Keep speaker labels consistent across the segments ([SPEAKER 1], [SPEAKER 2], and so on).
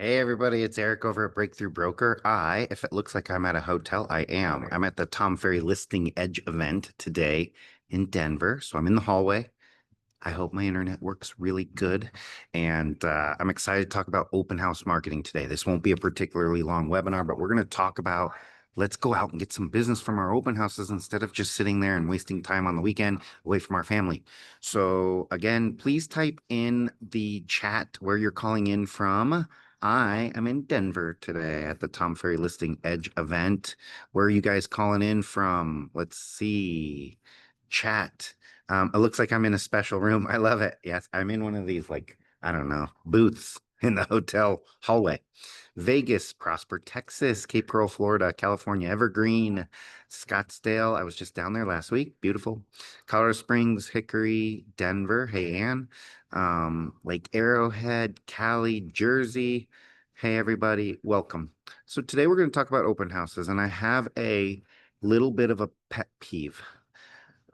[SPEAKER 1] Hey everybody, it's Eric over at Breakthrough Broker. If it looks like I'm at a hotel, I am. I'm at the Tom Ferry Listing Edge event today in Denver. So I'm in the hallway. I hope my internet works really good. And I'm excited to talk about open house marketing today. This won't be a particularly long webinar, but we're going to talk about let's go out and get some business from our open houses instead of just sitting there and wasting time on the weekend away from our family. So, again, please type in the chat where you're calling in from. I am in Denver today at the Tom Ferry Listing Edge event. Where are you guys calling in from? Let's see. Chat. It looks like I'm in a special room. I love it. Yes, I'm in one of these, like, I don't know, booths in the hotel hallway. Vegas, Prosper, Texas, Cape Coral, Florida, California, Evergreen, Scottsdale. I was just down there last week. Beautiful. Colorado Springs, Hickory, Denver. Hey, Ann. Lake Arrowhead, Cali, Jersey. Hey, everybody. Welcome. So today we're going to talk about open houses, and I have a little bit of a pet peeve.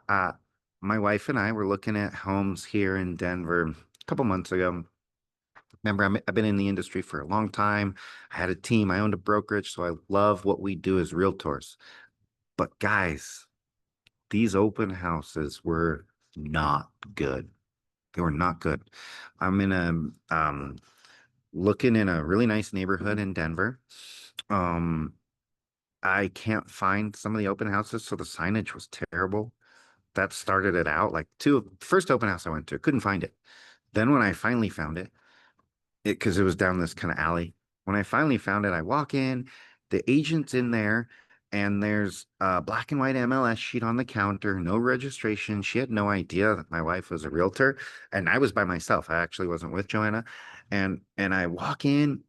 [SPEAKER 1] Uh, my wife and I were looking at homes here in Denver a couple months ago. Remember, I've been in the industry for a long time. I had a team, I owned a brokerage, so I love what we do as realtors. But guys, these open houses were not good. They were not good. I'm in a looking in a really nice neighborhood in Denver. Um, I can't find some of the open houses, so the signage was terrible. That started it out. Like first open house I went to, couldn't find it. Then when I finally found it because it was down this kind of alley. When I finally found it, I walk in, the agent's in there, and there's a black and white MLS sheet on the counter, no registration. She had no idea that my wife was a realtor, and I was by myself. I actually wasn't with Joanna. And I walk in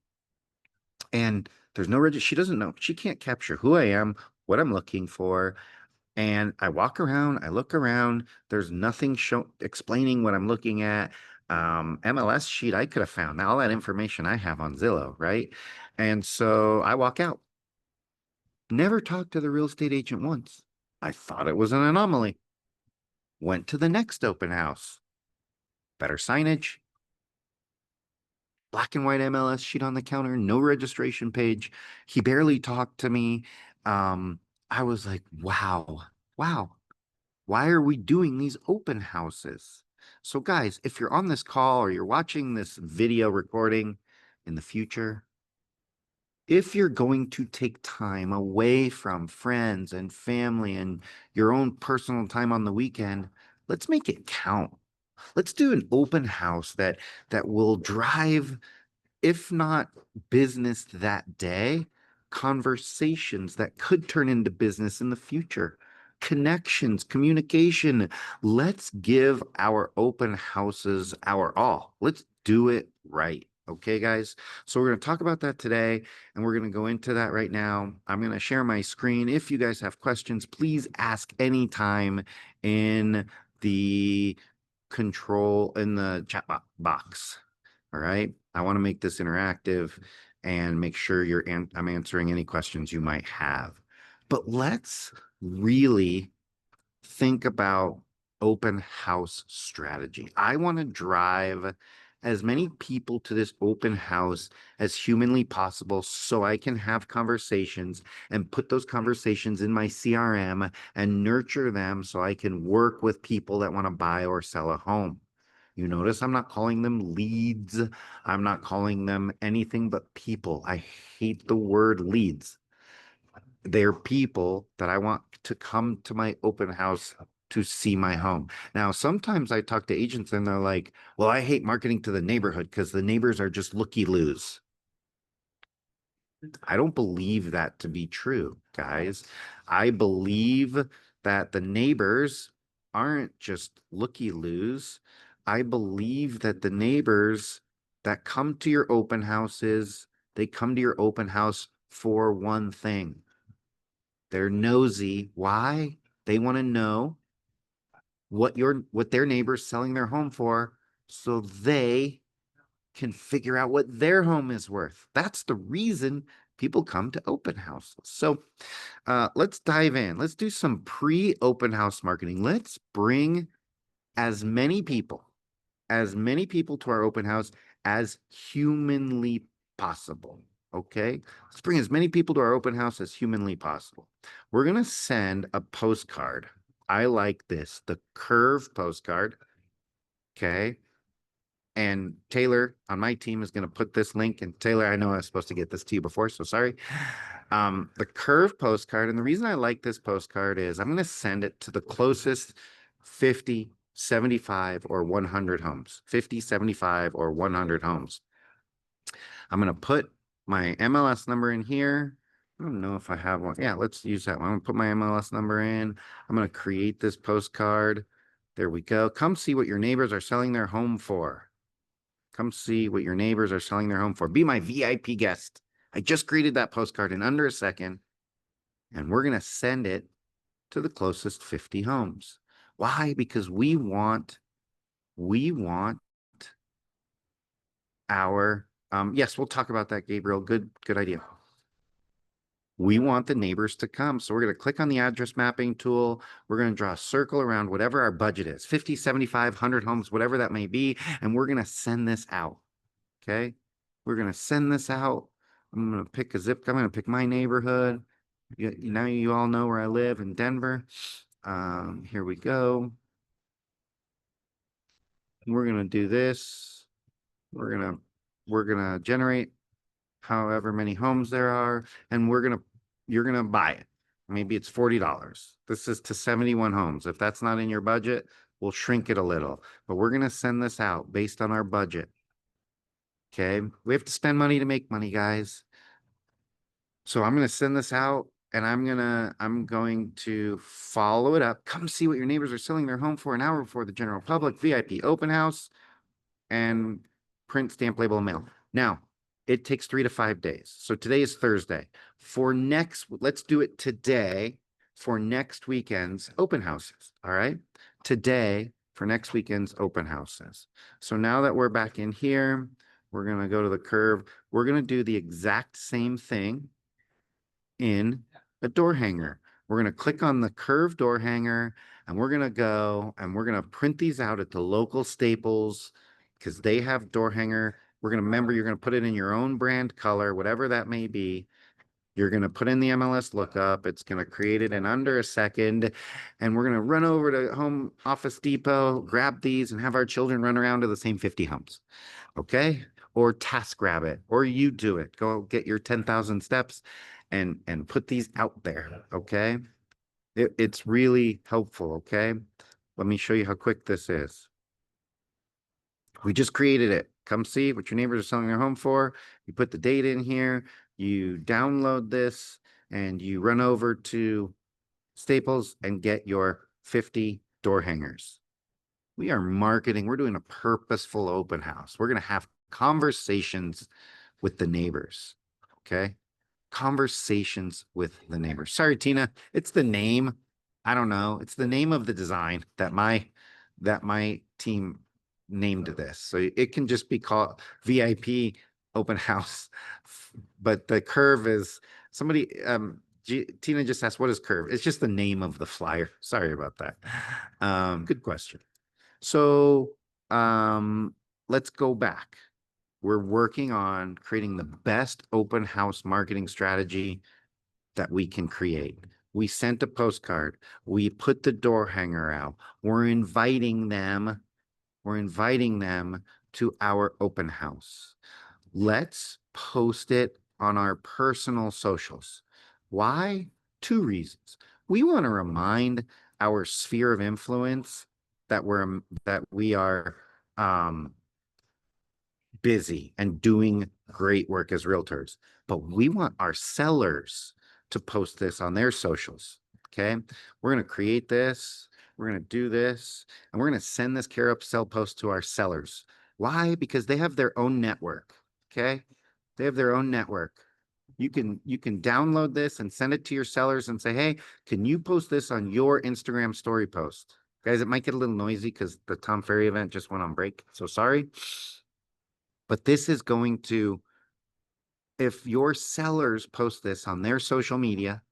[SPEAKER 1] and there's no registration. She doesn't know. She can't capture who I am, what I'm looking for. And I walk around, I look around, there's nothing explaining what I'm looking at. MLS sheet I could have found. Now all that information I have on Zillow, right? And so I walk out. Never talked to the real estate agent once. I thought it was an anomaly. Went to the next open house. Better signage, black and white MLS sheet on the counter, no registration page. He barely talked to me. Um, I was like, wow, wow. Why are we doing these open houses? So, guys, if you're on this call or you're watching this video recording in the future, if you're going to take time away from friends and family and your own personal time on the weekend, let's make it count. Let's do an open house that will drive, if not business that day, conversations that could turn into business in the future, connections, communication. Let's give our open houses our all. Let's do it right. Okay, guys. So we're going to talk about that today, and we're going to go into that right now. I'm going to share my screen. If you guys have questions, please ask anytime in the control in the chat box. All right. I want to make this interactive and make sure I'm answering any questions you might have. But let's really think about open house strategy. I want to drive as many people to this open house as humanly possible so I can have conversations and put those conversations in my CRM and nurture them so I can work with people that want to buy or sell a home. You notice I'm not calling them leads. I'm not calling them anything but people. I hate the word leads. They're people that I want to come to my open house to see my home. Now, sometimes I talk to agents and they're like, well, I hate marketing to the neighborhood because the neighbors are just looky-loos. I don't believe that to be true, guys. I believe that the neighbors aren't just looky-loos. I believe that the neighbors that come to your open houses, they come to your open house for one thing. They're nosy. Why? They want to know what their neighbor's selling their home for so they can figure out what their home is worth. That's the reason people come to open houses. So let's dive in. Let's do some pre-open house marketing. Let's bring as many people, as many people to our open house as humanly possible. Okay. Let's bring as many people to our open house as humanly possible. We're going to send a postcard. I like this, the curve postcard. Okay. And Taylor on my team is going to put this link. And Taylor, I know I was supposed to get this to you before, so sorry. The curve postcard. And the reason I like this postcard is I'm going to send it to the closest 50, 75, or 100 homes. 50, 75, or 100 homes. I'm going to put my MLS number in here. I don't know if I have one. Yeah, let's use that one. I'm going to put my MLS number in. I'm going to create this postcard. There we go. Come see what your neighbors are selling their home for. Come see what your neighbors are selling their home for. Be my VIP guest. I just created that postcard in under a second, and we're going to send it to the closest 50 homes. Why? Because we want our, yes, we'll talk about that, Gabriel. Good idea. We want the neighbors to come. So we're going to click on the address mapping tool. We're going to draw a circle around whatever our budget is, 50, 75, 100 homes, whatever that may be. And we're going to send this out. Okay. We're going to send this out. I'm going to pick a zip code. I'm going to pick my neighborhood. Now you all know where I live in Denver. Here we go. We're going to do this. We're going to generate however many homes there are, and you're gonna buy it. Maybe it's $40. This is to 71 homes. If that's not in your budget, we'll shrink it a little, but we're gonna send this out based on our budget. Okay, we have to spend money to make money, guys. So I'm gonna send this out, and I'm going to follow it up. Come see what your neighbors are selling their home for an hour before the general public. VIP open house, and print, stamp, label, and mail. Now, it takes 3 to 5 days. So today is Thursday. Let's do it today for next weekend's open houses. All right. Today for next weekend's open houses. So now that we're back in here, we're going to go to the curve. We're going to do the exact same thing in a door hanger. We're going to click on the curved door hanger, and we're going to go and we're going to print these out at the local Staples because they have door hanger. We're going to remember you're going to put it in your own brand color, whatever that may be. You're going to put in the MLS lookup. It's going to create it in under a second. And we're going to run over to Home Office Depot, grab these, and have our children run around to the same 50 homes. Okay? Or TaskRabbit, or you do it. Go get your 10,000 steps and put these out there. Okay? It's really helpful. Okay? Let me show you how quick this is. We just created it. Come see what your neighbors are selling their home for. You put the date in here, you download this, and you run over to Staples and get your 50 door hangers. We are marketing. We're doing a purposeful open house. We're going to have conversations with the neighbors. Okay. Conversations with the neighbors. Sorry, Tina. It's the name. I don't know. It's the name of the design that my team named this. So it can just be called VIP open house, but the curve is somebody, Tina just asked, what is curve? It's just the name of the flyer. Sorry about that. Good question. So, let's go back. We're working on creating the best open house marketing strategy that we can create. We sent a postcard. We put the door hanger out. We're inviting them to our open house. Let's post it on our personal socials. Why? 2 reasons. We want to remind our sphere of influence that we are busy and doing great work as realtors, but we want our sellers to post this on their socials. Okay. We're going to create this. We're going to do this, and we're going to send this care upsell post to our sellers. Why? Because they have their own network. Okay. They have their own network. You can download this and send it to your sellers and say, hey, can you post this on your Instagram story post? Guys, it might get a little noisy because the Tom Ferry event just went on break. So sorry. But this is going to, if your sellers post this on their social media,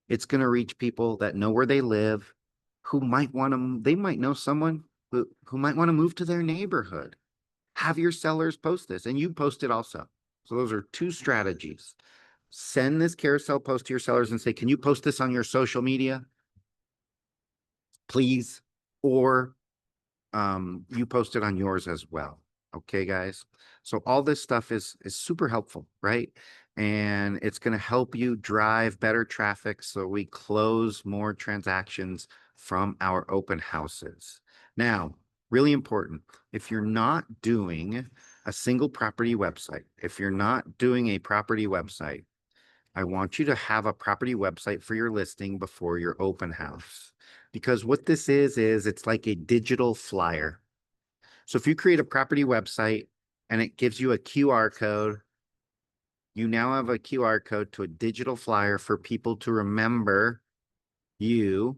[SPEAKER 1] it's going to reach people that know where they live, who might want to, they might know someone who might want to move to their neighborhood. Have your sellers post this, and you post it also. So those are two strategies. Send this carousel post to your sellers and say, can you post this on your social media, please? Or you post it on yours as well. Okay, guys. So all this stuff is super helpful, right? And it's going to help you drive better traffic so we close more transactions from our open houses. Now, really important, if you're not doing a single property website, if you're not doing a property website, I want you to have a property website for your listing before your open house. Because what this is it's like a digital flyer. So if you create a property website and it gives you a QR code, you now have a QR code to a digital flyer for people to remember you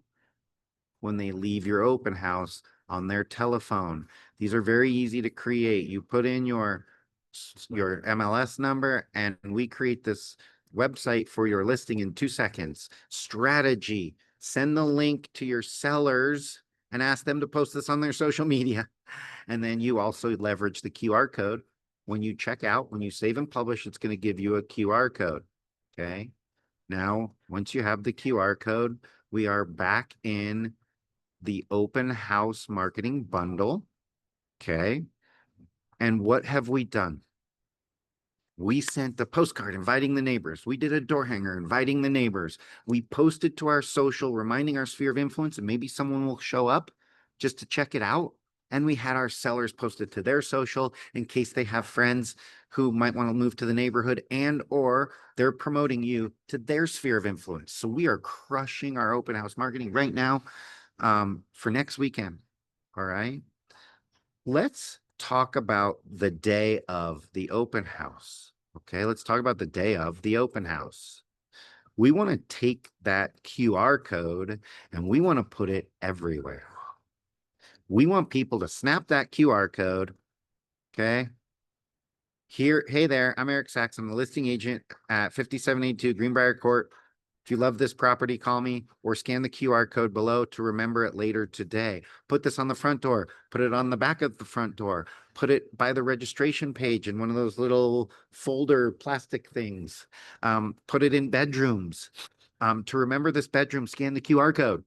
[SPEAKER 1] when they leave your open house on their telephone. These are very easy to create. You put in your MLS number and we create this website for your listing in 2 seconds. Strategy, send the link to your sellers and ask them to post this on their social media. And then you also leverage the QR code. When you check out, when you save and publish, it's going to give you a QR code. Okay. Now, once you have the QR code, we are back in the open house marketing bundle. Okay. And what have we done? We sent a postcard inviting the neighbors. We did a door hanger inviting the neighbors. We posted to our social, reminding our sphere of influence, and maybe someone will show up just to check it out. And we had our sellers post it to their social in case they have friends who might want to move to the neighborhood and or they're promoting you to their sphere of influence. So we are crushing our open house marketing right now for next weekend. All right. Let's talk about the day of the open house. Okay, let's talk about the day of the open house. We want to take that QR code and we want to put it everywhere. We want people to snap that QR code. Okay. Here, hey there, I'm Eric Sachs. I'm the listing agent at 5782 Greenbrier Court. If you love this property, call me or scan the QR code below to remember it later today. Put this on the front door, put it on the back of the front door, put it by the registration page in one of those little folder plastic things. Put it in bedrooms. To remember this bedroom, scan the QR code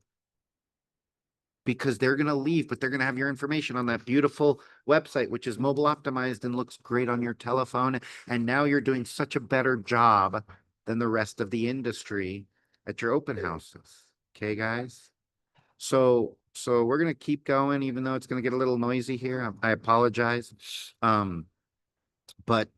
[SPEAKER 1] because they're going to leave, but they're going to have your information on that beautiful website, which is mobile optimized and looks great on your telephone. And now you're doing such a better job than the rest of the industry at your open houses. Okay, guys? So we're going to keep going, even though it's going to get a little noisy here. I apologize. But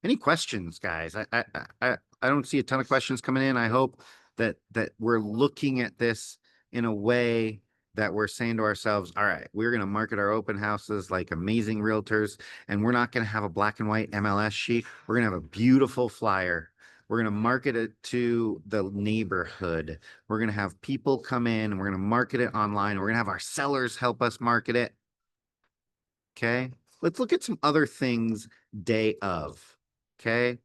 [SPEAKER 1] any questions, guys? I don't see a ton of questions coming in. I hope that we're looking at this in a way that we're saying to ourselves, all right, we're going to market our open houses like amazing realtors, and we're not going to have a black and white MLS sheet. We're going to have a beautiful flyer. We're going to market it to the neighborhood. We're going to have people come in and we're going to market it online. We're going to have our sellers help us market it. Okay. Let's look at some other things day of. Okay.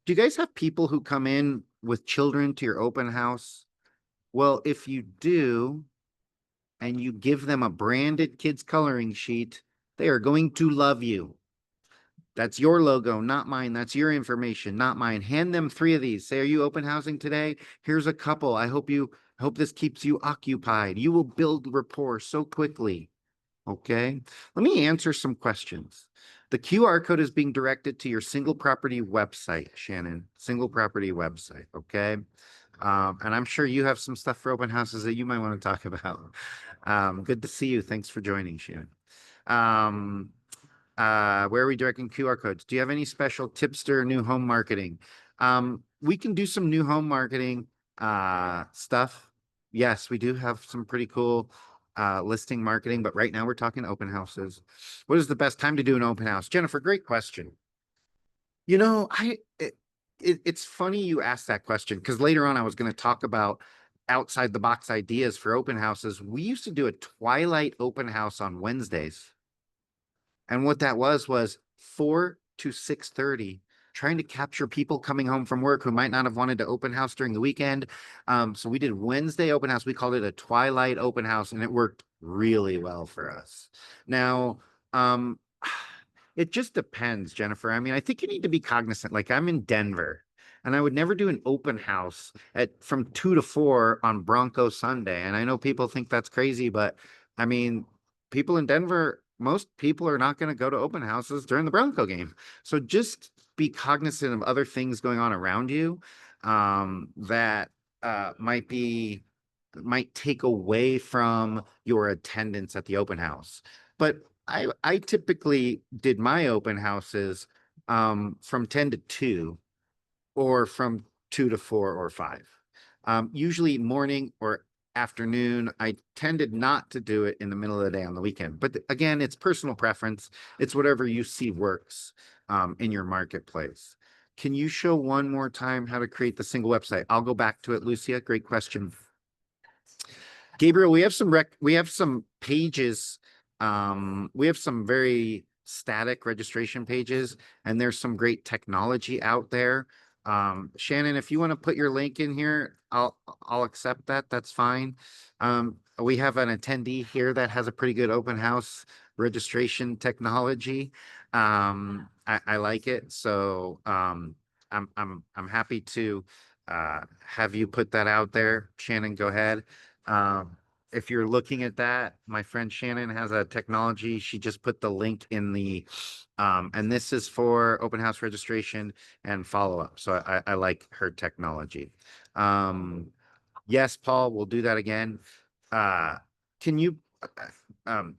[SPEAKER 1] Do you guys have people who come in with children to your open house? Well, if you do, and you give them a branded kids coloring sheet, they are going to love you. That's your logo, not mine. That's your information, not mine. Hand them 3 of these. Say, are you open housing today? Here's a couple. I hope this keeps you occupied. You will build rapport so quickly. Okay. Let me answer some questions. The QR code is being directed to your single property website, Shannon, single property website. Okay. And I'm sure you have some stuff for open houses that you might want to talk about. Good to see you. Thanks for joining, Shannon. Where are we directing QR codes? Do you have any special tipster new home marketing? We can do some new home marketing stuff. Yes, we do have some pretty cool listing marketing, but right now we're talking open houses. What is the best time to do an open house? Jennifer, great question. You know, it's funny you asked that question because later on I was going to talk about outside the box ideas for open houses. We used to do a twilight open house on Wednesdays. And what that was 4 to 6:30, trying to capture people coming home from work who might not have wanted to open house during the weekend. So we did Wednesday open house. We called it a twilight open house, and it worked really well for us. Now, It just depends, Jennifer. I mean, I think you need to be cognizant. Like I'm in Denver, and I would never do an open house at from 2 to 4 on Bronco Sunday. And I know people think that's crazy, but I mean, people in Denver, most people are not going to go to open houses during the Bronco game. So just be cognizant of other things going on around you that might take away from your attendance at the open house. But I typically did my open houses from 10 to 2 or from 2 to 4 or 5. Usually morning or afternoon. I tended not to do it in the middle of the day on the weekend. But again, it's personal preference. It's whatever you see works in your marketplace. Can you show one more time how to create the single website? I'll go back to it, Lucia. Great question. Gabriel, we have some pages. We have some very static registration pages, and there's some great technology out there. Shannon, if you want to put your link in here, I'll accept that. That's fine. We have an attendee here that has a pretty good open house registration technology. I like it. So I'm happy to have you put that out there. Shannon, go ahead. If you're looking at that, my friend Shannon has a technology. She just put the link in and this is for open house registration and follow-up. So I like her technology. Yes, Paul, we'll do that again. Can you,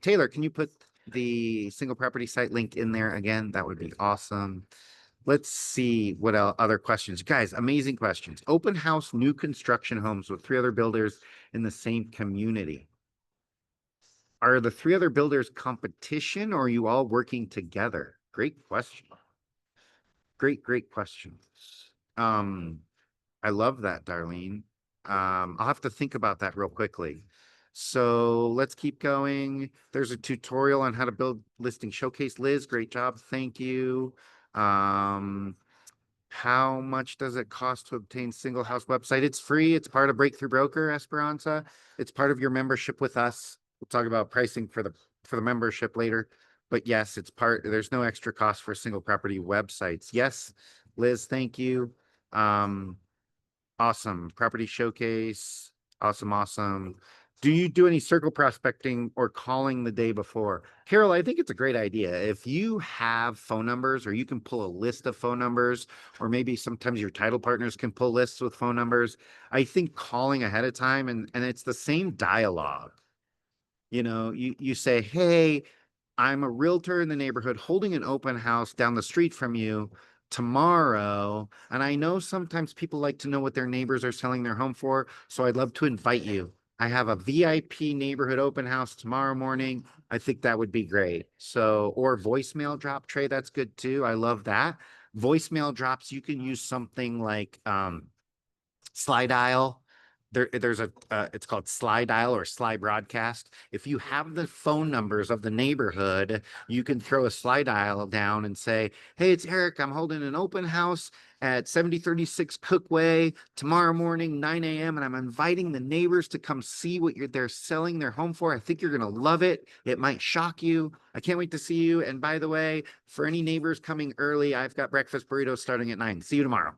[SPEAKER 1] Taylor, can you put the single property site link in there again? That would be awesome. Let's see what other questions. Guys, amazing questions. Open house new construction homes with 3 other builders in the same community. Are the 3 other builders competition or are you all working together? Great question. Great question. I love that, Darlene. I'll have to think about that real quickly. So let's keep going. There's a tutorial on how to build listing showcase. Liz, great job. Thank you. How much does it cost to obtain single house website? It's free. It's part of Breakthrough Broker, Esperanza. It's part of your membership with us. We'll talk about pricing for the membership later. But yes, it's there's no extra cost for single property websites. Yes, Liz, thank you. Awesome. Property showcase. Awesome. Do you do any circle prospecting or calling the day before? Carol, I think it's a great idea. If you have phone numbers or you can pull a list of phone numbers, or maybe sometimes your title partners can pull lists with phone numbers, I think calling ahead of time and it's the same dialogue. You say, hey, I'm a realtor in the neighborhood holding an open house down the street from you tomorrow. And I know sometimes people like to know what their neighbors are selling their home for. So I'd love to invite you. I have a VIP neighborhood open house tomorrow morning. I think that would be great. So, or voicemail drop, Trey, that's good too. I love that. Voicemail drops, you can use something like Slide Dial. There's it's called Slide Dial or Slide Broadcast. If you have the phone numbers of the neighborhood, you can throw a Slide Dial down and say, hey, it's Eric. I'm holding an open house at 7036 Cookway tomorrow morning, 9 a.m. And I'm inviting the neighbors to come see what they're selling their home for. I think you're going to love it. It might shock you. I can't wait to see you. And by the way, for any neighbors coming early, I've got breakfast burritos starting at 9. See you tomorrow.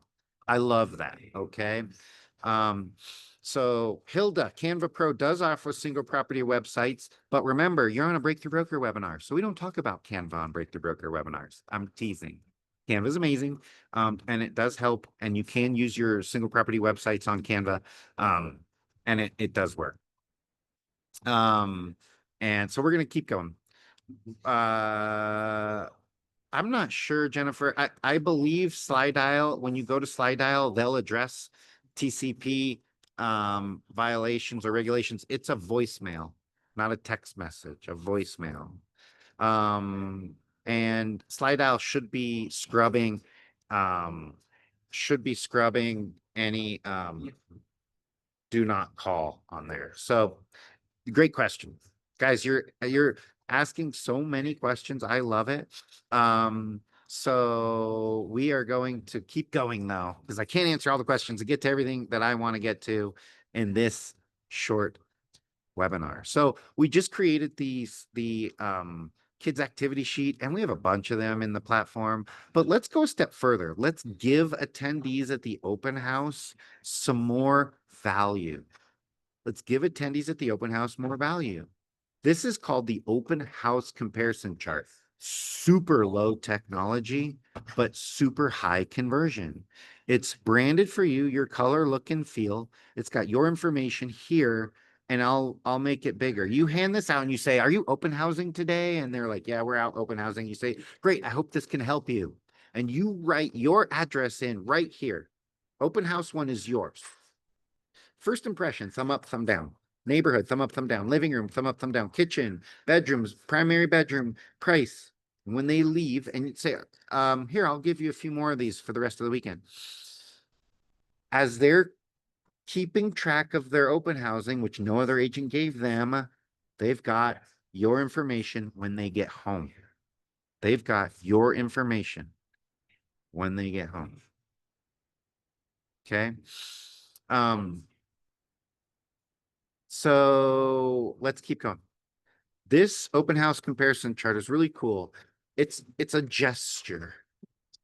[SPEAKER 1] I love that. Okay. So Hilda, Canva Pro does offer single property websites, but remember, you're on a Breakthrough Broker webinar, so we don't talk about Canva on Breakthrough Broker webinars. I'm teasing. Canva is amazing, and it does help, and you can use your single property websites on Canva, and it does work. And so we're going to keep going. I'm not sure, Jennifer. I believe Slide Dial, when you go to Slide Dial, they'll address TCP violations or regulations. It's a voicemail, not a text message, a voicemail. And Slide Dial should be scrubbing any do not call on there. So great question. Guys, you're asking so many questions. I love it. So we are going to keep going though, because I can't answer all the questions to get to everything that I want to get to in this short webinar. So we just created the kids activity sheet, and we have a bunch of them in the platform. But let's go a step further. Let's give attendees at the open house some more value. Let's give attendees at the open house more value. This is called the open house comparison chart. Super low technology, but super high conversion. It's branded for you, your color, look, and feel. It's got your information here, and I'll make it bigger. You hand this out and you say, "Are you open housing today?" And they're like, "Yeah, we're out open housing." You say, "Great, I hope this can help you." And you write your address in right here. Open house one is yours. First impression, thumb up, thumb down. Neighborhood, thumb up, thumb down. Living room, thumb up, thumb down. Kitchen, bedrooms, primary bedroom, price. When they leave and you say, here, I'll give you a few more of these for the rest of the weekend. As they're keeping track of their open housing, which no other agent gave them, they've got your information when they get home. They've got your information when they get home. Okay. So let's keep going. This open house comparison chart is really cool. It's a gesture.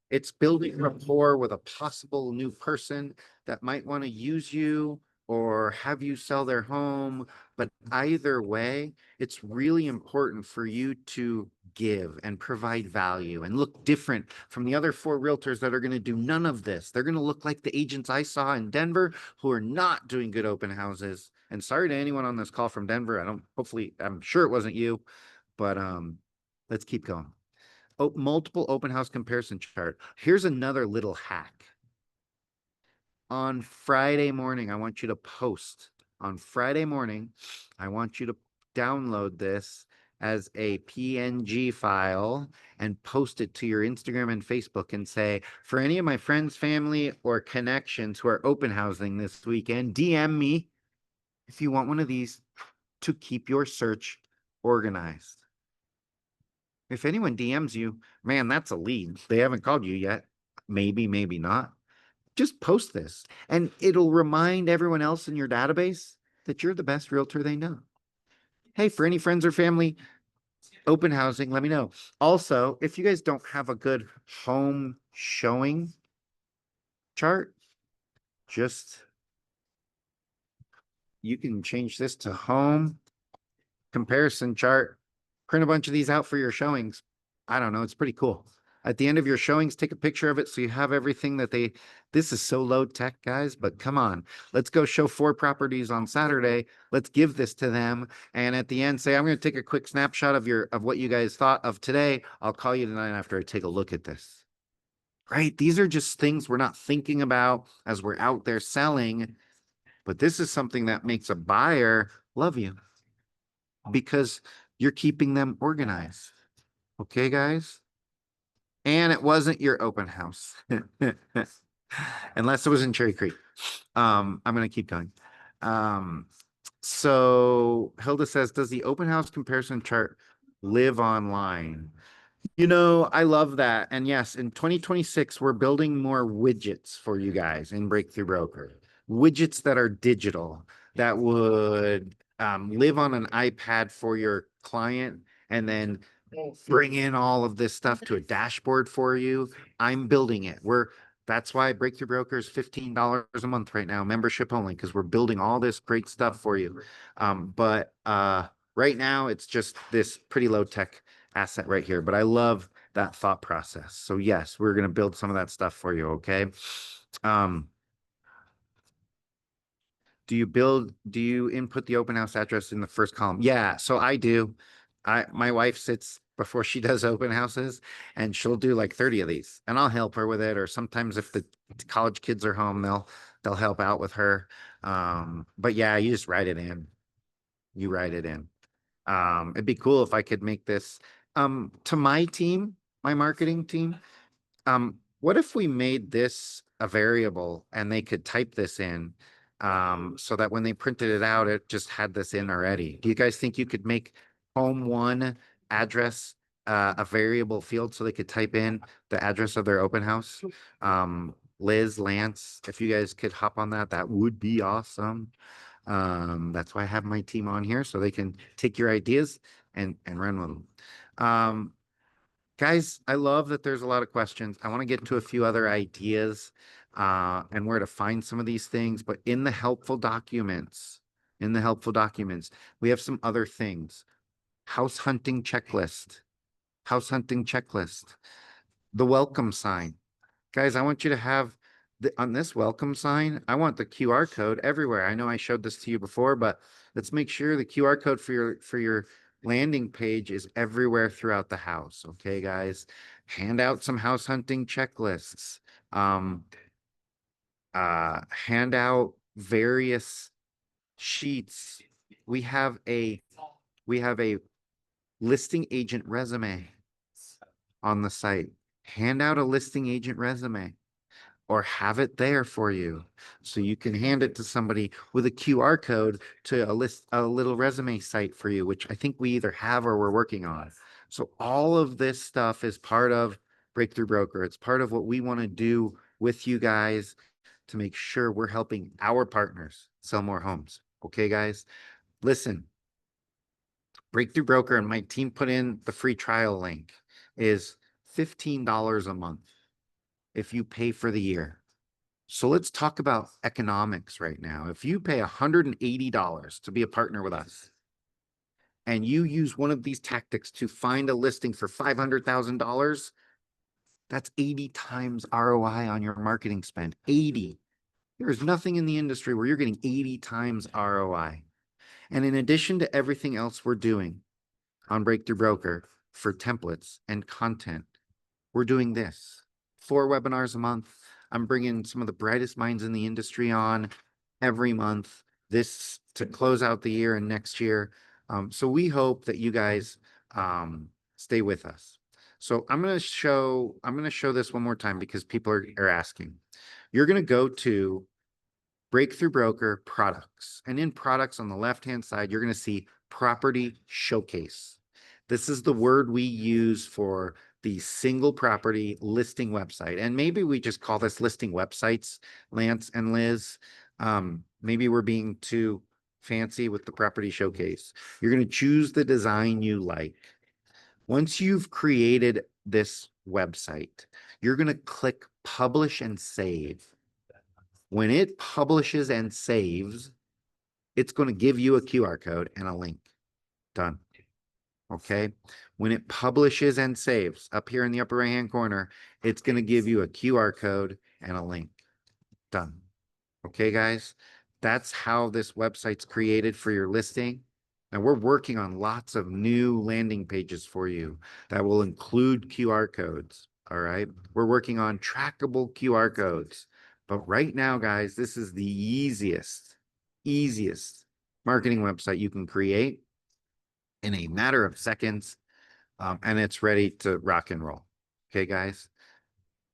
[SPEAKER 1] It's building rapport with a possible new person that might want to use you or have you sell their home. But either way, it's really important for you to give and provide value and look different from the other four realtors that are going to do none of this. They're going to look like the agents I saw in Denver who are not doing good open houses. And sorry to anyone on this call from Denver. Hopefully, I'm sure it wasn't you, but let's keep going. Oh, multiple open house comparison chart. Here's another little hack. On Friday morning, I want you to post. On Friday morning, I want you to download this as a PNG file and post it to your Instagram and Facebook and say, for any of my friends, family, or connections who are open housing this weekend, DM me if you want one of these to keep your search organized. If anyone DMs you, man, that's a lead. They haven't called you yet. Maybe, maybe not. Just post this and it'll remind everyone else in your database that you're the best realtor they know. Hey, for any friends or family, open housing, let me know. Also, if you guys don't have a good home showing chart, just you can change this to home comparison chart, print a bunch of these out for your showings. I don't know. It's pretty cool. At the end of your showings, take a picture of it so you have everything that this is so low tech, guys, but come on. Let's go show 4 properties on Saturday. Let's give this to them. And at the end, say, I'm going to take a quick snapshot of what you guys thought of today. I'll call you tonight after I take a look at this. Right? These are just things we're not thinking about as we're out there selling, but this is something that makes a buyer love you because you're keeping them organized. Okay, guys? And it wasn't your open house. Unless it was in Cherry Creek. I'm gonna keep going. So Hilda says, does the open house comparison chart live online? I love that. And yes, in 2026, we're building more widgets for you guys in Breakthrough Broker. Widgets that are digital, that would live on an iPad for your client and then bring in all of this stuff to a dashboard for you. I'm building it. That's why Breakthrough Broker is $15 a month right now, membership only, because we're building all this great stuff for you. But right now it's just this pretty low tech asset right here. But I love that thought process. So yes, we're going to build some of that stuff for you. Okay. Do you input the open house address in the first column? Yeah, so I do. My wife sits before she does open houses and she'll do like 30 of these and I'll help her with it. Or sometimes if the college kids are home, they'll help out with her. But yeah, you just write it in. You write it in. It'd be cool if I could make this to my team, my marketing team. What if we made this a variable and they could type this in so that when they printed it out, it just had this in already? Do you guys think you could make home one address a variable field so they could type in the address of their open house? Liz, Lance, if you guys could hop on that, that would be awesome. That's why I have my team on here so they can take your ideas and run with them. Um, Guys, I love that there's a lot of questions. I want to get to a few other ideas and where to find some of these things, but in the helpful documents, we have some other things. House hunting checklist, house hunting checklist, the welcome sign. Guys, I want you to have on this welcome sign, I want the QR code everywhere. I know I showed this to you before, but let's make sure the QR code for your landing page is everywhere throughout the house. Okay, guys, hand out some house hunting checklists. Um, Hand out various sheets. We have a we have a listing agent resume on the site. Hand out a listing agent resume or have it there for you so you can hand it to somebody with a QR code to a little resume site for you, which I think we either have or we're working on. So all of this stuff is part of Breakthrough Broker. It's part of what we want to do with you guys to make sure we're helping our partners sell more homes. Okay, guys, listen, Breakthrough Broker and my team put in the free trial link is $15 a month if you pay for the year. So let's talk about economics right now. If you pay $180 to be a partner with us and you use one of these tactics to find a listing for $500,000, that's 80 times ROI on your marketing spend. 80. There's nothing in the industry where you're getting 80 times ROI. And in addition to everything else we're doing on Breakthrough Broker for templates and content, we're doing this 4 webinars a month. I'm bringing some of the brightest minds in the industry on every month, this to close out the year and next year. So we hope that you guys stay with us. So I'm going to show this one more time because people are asking. You're going to go to Breakthrough Broker products. And in products on the left-hand side, you're going to see property showcase. This is the word we use for the single property listing website. And maybe we just call this listing websites, Lance and Liz. Maybe we're being too fancy with the property showcase. You're going to choose the design you like. Once you've created this website, you're going to click publish and save. When it publishes and saves, it's going to give you a QR code and a link. Done. Okay. When it publishes and saves up here in the upper right hand corner, it's going to give you a QR code and a link. Done. Okay, guys. That's how this website's created for your listing. And we're working on lots of new landing pages for you that will include QR codes. All right. We're working on trackable QR codes. But right now, guys, this is the easiest marketing website you can create in a matter of seconds. And it's ready to rock and roll. Okay, guys.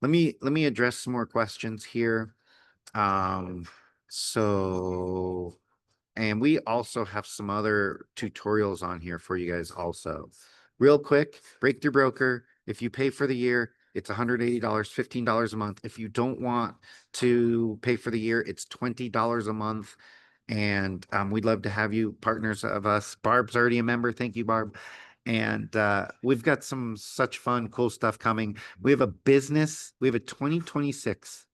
[SPEAKER 1] Let me address some more questions here. Um, so and we also have some other tutorials on here for you guys also. Real quick, Breakthrough Broker, if you pay for the year, it's $180, $15 a month. If you don't want to pay for the year, it's $20 a month. And we'd love to have you partners of us. Barb's already a member. Thank you, Barb. And we've got some such fun, cool stuff coming. We have a 2026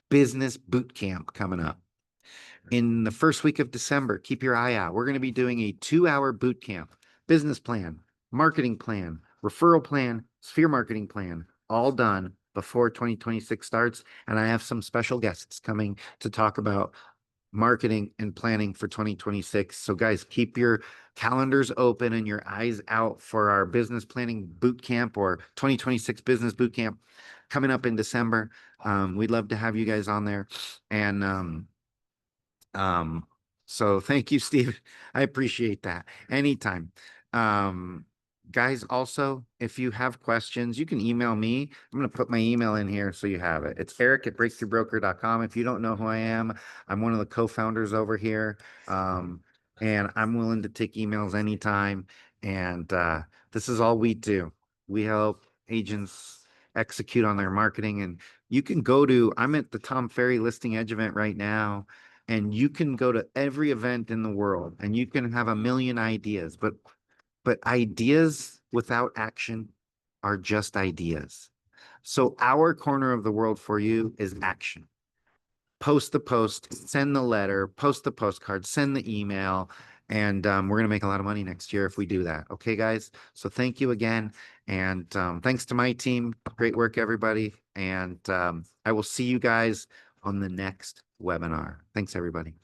[SPEAKER 1] business boot camp coming up in the first week of December. Keep your eye out. We're going to be doing a 2-hour boot camp, business plan, marketing plan, referral plan, sphere marketing plan, all done before 2026 starts. And I have some special guests coming to talk about marketing and planning for 2026. So guys, keep your calendars open and your eyes out for our business planning boot camp or 2026 business boot camp coming up in December. We'd love to have you guys on there. And so thank you, Steve. I appreciate that. Anytime. Um, Guys, also, if you have questions, you can email me. I'm going to put my email in here so you have it. It's eric@breakthroughbroker.com. If you don't know who I am, I'm one of the co-founders over here. And I'm willing to take emails anytime. And this is all we do. We help agents execute on their marketing. And you can go to, I'm at the Tom Ferry Listing Edge event right now, and you can go to every event in the world and you can have a million ideas, but ideas without action are just ideas. So our corner of the world for you is action. Post the post, send the letter, post the postcard, send the email, and we're going to make a lot of money next year if we do that. Okay, guys? So thank you again. And thanks to my team. Great work, everybody. And I will see you guys on the next webinar. Thanks, everybody.